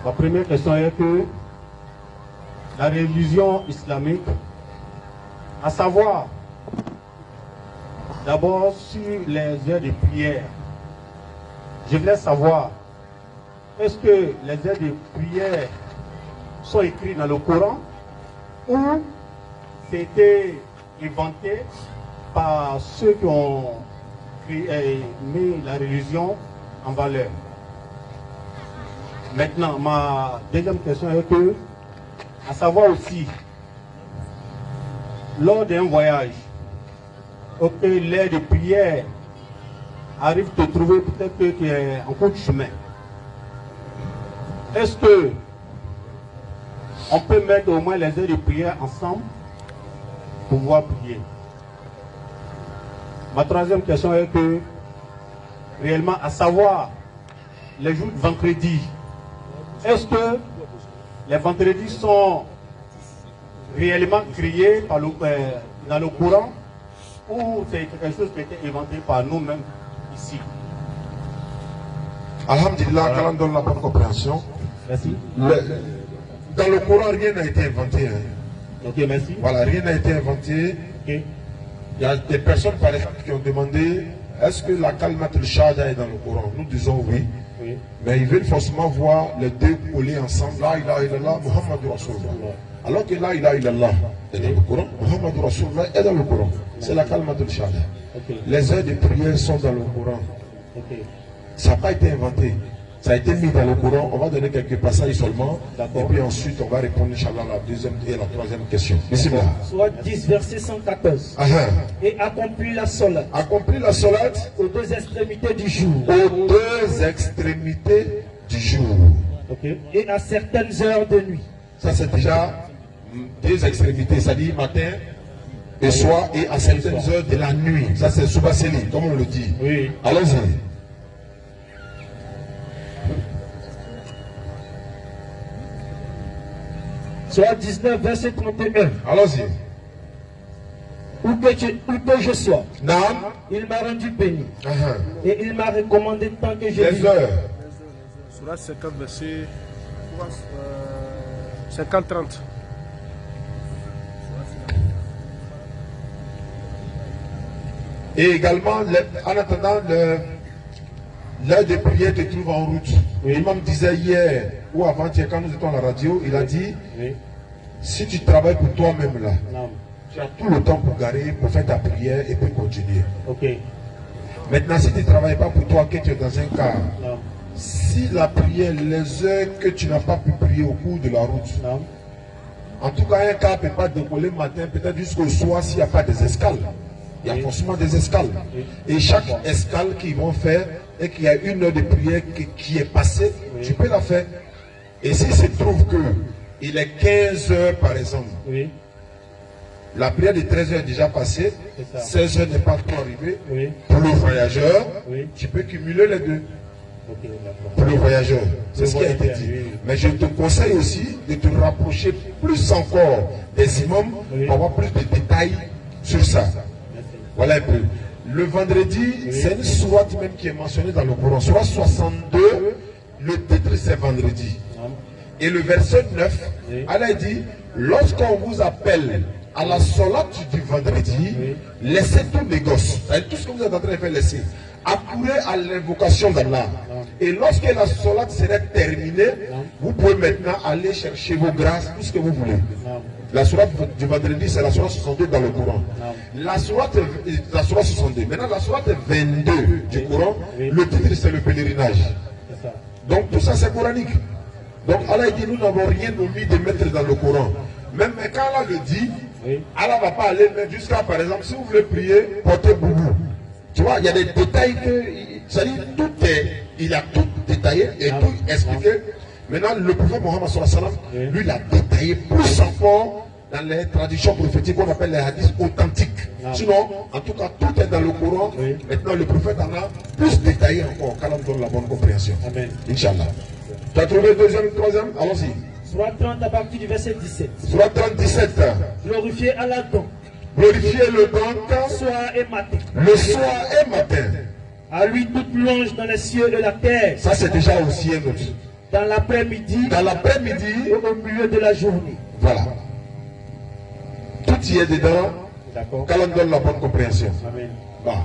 Ma première question est que la religion islamique, à savoir, d'abord sur les heures de prière, je voulais savoir, est-ce que les heures de prière sont écrites dans le Coran ou c'était inventé par ceux qui ont mis la religion en valeur? Maintenant, ma deuxième question est que, à savoir aussi, lors d'un voyage, l'heure de prière arrive de trouver peut-être que tu es en cours de chemin. Est-ce que on peut mettre au moins les heures de prière ensemble pour pouvoir prier? Ma troisième question est que, réellement, à savoir, les jours de vendredi, est-ce que les vendredis sont réellement créés par dans le Coran ou c'est quelque chose qui a été inventé par nous-mêmes ici? Alhamdulillah, qu'Allah donne la bonne compréhension. Merci. Dans le Coran, rien n'a été inventé. Hein. Ok, merci. Voilà, rien n'a été inventé. Okay. Il y a des personnes, par exemple, qui ont demandé est-ce que la kalmat al-shahada est dans le Coran? Nous disons oui. Oui. Mais ils veulent forcément voir les deux collés ensemble. La ilaha illallah, Muhammadur Rasulullah. Alors que la ilaha illallah est dans le Coran, Muhammadur Rasulullah est dans le Coran. C'est la kalmat al-shahada. Okay. Les heures de prière sont dans le Coran. Okay. Ça n'a pas été inventé. Ça a été mis dans le Coran. On va donner quelques passages seulement. Et puis ensuite, on va répondre, Inch'Allah, à la deuxième et la troisième question. Bismillah. Soit 10, verset 114. Et accomplit la solat. Accomplit la solat aux deux extrémités du jour. Aux deux extrémités du jour. Okay. Et à certaines heures de nuit. Ça, c'est déjà deux extrémités. Ça dit matin et soir et à certaines heures de la nuit. Ça, c'est Soubaseli, comme on le dit. Oui. Allons-y. Soit 19, verset 31. Allons-y. Où que je sois, Non. il m'a rendu béni. Et il m'a recommandé tant que je Les vis. heures. Surat 50, verset 50-30. Et également, en attendant, l'heure de prière te trouve en route. Oui. L'imam disait hier ou avant-hier, quand nous étions à la radio, il a dit Oui. si tu travailles pour toi-même là, Non. tu as tout le temps pour garer, pour faire ta prière et puis continuer. Ok. Maintenant, si tu ne travailles pas pour toi, que tu es dans un car, Non. si la prière, les heures que tu n'as pas pu prier au cours de la route, Non. en tout cas, un car ne peut pas décoller le matin, peut-être jusqu'au soir s'il n'y a pas des escales. Il y a forcément des escales. Et chaque escale qu'ils vont faire, et qu'il y a une heure de prière qui est passée, tu peux la faire. Et s'il se trouve que il est 15 heures par exemple, Oui. la prière de 13 heures est déjà passée, 16 heures n'est pas trop arrivé. Oui. Pour le voyageur, Oui. tu peux cumuler les deux. Ok, d'accord. Pour le voyageur, c'est ce qui a été voyageur, dit. oui. Mais je te conseille aussi de te rapprocher plus encore des imams pour avoir plus de détails sur ça. Voilà un peu. Le vendredi, c'est une sourate même qui est mentionnée dans le Coran. Sourate 62, le titre c'est vendredi. Et le verset 9, Allah dit, lorsqu'on vous appelle à la sourate du vendredi, laissez tous les gosses. Tout ce que vous êtes en train de faire, laissez. Accourez à l'invocation d'Allah. Et lorsque la sourate sera terminée, vous pouvez maintenant aller chercher vos grâces, tout ce que vous voulez. La sourate du vendredi, c'est la sourate 62 dans le Coran. La sourate 62. Maintenant, la sourate 22 du Coran, le titre c'est le pèlerinage. Donc tout ça c'est coranique. Donc Allah dit, nous n'avons rien omis de mettre dans le Coran. Même quand Allah le dit, Allah ne va pas aller mettre jusqu'à, par exemple, si vous voulez prier, portez boubou. Tu vois, il y a des détails que, c'est-à-dire tout est, il a tout détaillé et tout expliqué. Maintenant, le prophète Mohammed sallallahu alayhi wa sallam, lui, il a détaillé plus encore dans les traditions prophétiques qu'on appelle les hadiths authentiques. Sinon, en tout cas, tout est dans le Coran. Maintenant, le prophète en a plus détaillé encore. Qu'Allah nous donne la bonne compréhension. Amen. Inch'Allah. Tu as trouvé le deuxième, troisième? Allons-y. Soit 30 à partir du verset 17. Soit 37. Glorifiez Allah donc, Glorifiez le donc soir et matin. le soir et matin. À lui toute louange dans les cieux et la terre. Ça, c'est déjà aussi un autre. Dans l'après-midi. Dans l'après-midi. Et au milieu de la journée. Voilà. Tout y est dedans. D'accord. Quand on donne la bonne compréhension. Amen. Bah.